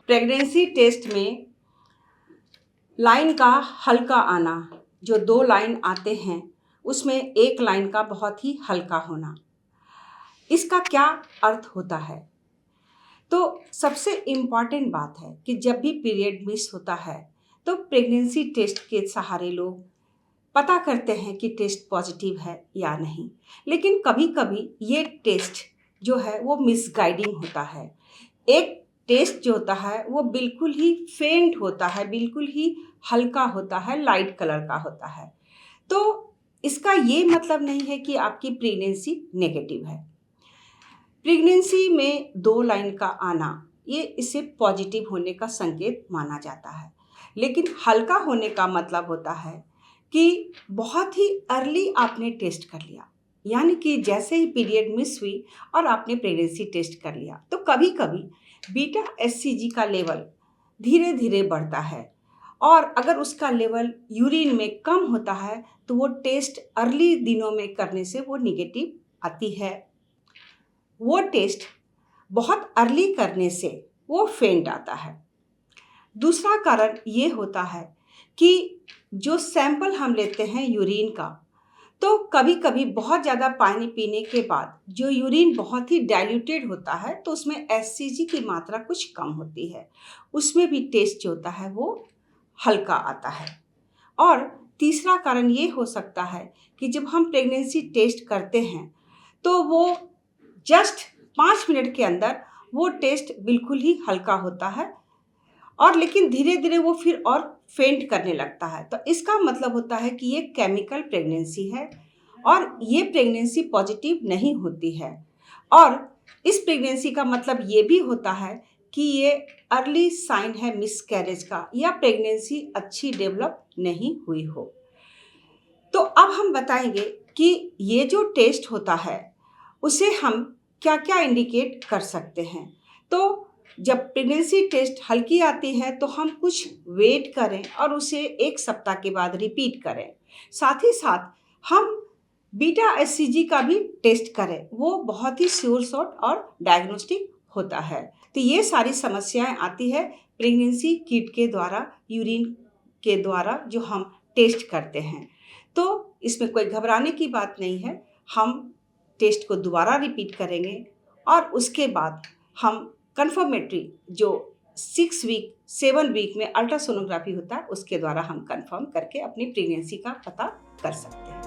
Pregnancy test में line का हल्का आना, जो 2 लाइन आते हैं उसमें एक लाइन का बहुत ही हल्का होना, इसका क्या अर्थ होता है? तो सबसे इम्पॉर्टेंट बात है कि जब भी पीरियड मिस होता है तो प्रेगनेंसी टेस्ट के सहारे लोग पता करते हैं कि टेस्ट पॉजिटिव है या नहीं। लेकिन कभी कभी ये टेस्ट जो है वो मिसगाइडिंग होता है। एक टेस्ट जो होता है वो बिल्कुल ही फेंट होता है, बिल्कुल ही हल्का होता है, लाइट कलर का होता है। तो इसका ये मतलब नहीं है कि आपकी प्रेगनेंसी नेगेटिव है। प्रेगनेंसी में 2 लाइन का आना ये इसे पॉजिटिव होने का संकेत माना जाता है। लेकिन हल्का होने का मतलब होता है कि बहुत ही अर्ली आपने टेस्ट कर लिया, यानी कि जैसे ही पीरियड मिस हुई और आपने प्रेगनेंसी टेस्ट कर लिया तो कभी कभी बीटा एचसीजी का लेवल धीरे धीरे बढ़ता है और अगर उसका लेवल यूरिन में कम होता है तो वो टेस्ट अर्ली दिनों में करने से वो निगेटिव आती है। वो टेस्ट बहुत अर्ली करने से वो फेंट आता है। दूसरा कारण ये होता है कि जो सैंपल हम लेते हैं यूरिन का, तो कभी कभी बहुत ज़्यादा पानी पीने के बाद जो यूरिन बहुत ही डाइल्यूटेड होता है तो उसमें एचसीजी की मात्रा कुछ कम होती है, उसमें भी टेस्ट जो होता है वो हल्का आता है। और तीसरा कारण ये हो सकता है कि जब हम प्रेगनेंसी टेस्ट करते हैं तो वो जस्ट 5 मिनट के अंदर वो टेस्ट बिल्कुल ही हल्का होता है और लेकिन धीरे धीरे वो फिर और फेंट करने लगता है। तो इसका मतलब होता है कि ये केमिकल प्रेगनेंसी है और ये प्रेगनेंसी पॉजिटिव नहीं होती है। और इस प्रेगनेंसी का मतलब ये भी होता है कि ये अर्ली साइन है मिसकैरेज का या प्रेगनेंसी अच्छी डेवलप नहीं हुई हो। तो अब हम बताएंगे कि ये जो टेस्ट होता है उसे हम क्या क्या इंडिकेट कर सकते हैं। तो जब प्रेगनेंसी टेस्ट हल्की आती है तो हम कुछ वेट करें और उसे 1 सप्ताह के बाद रिपीट करें। साथ ही साथ हम बीटा एचसीजी का भी टेस्ट करें, वो बहुत ही श्योर शॉट और डायग्नोस्टिक होता है। तो ये सारी समस्याएं आती है प्रेगनेंसी किट के द्वारा, यूरिन के द्वारा जो हम टेस्ट करते हैं। तो इसमें कोई घबराने की बात नहीं है। हम टेस्ट को दोबारा रिपीट करेंगे और उसके बाद हम कंफर्मेटरी जो 6 वीक 7 वीक में अल्ट्रासोनोग्राफी होता है उसके द्वारा हम कंफर्म करके अपनी प्रेगनेंसी का पता कर सकते हैं।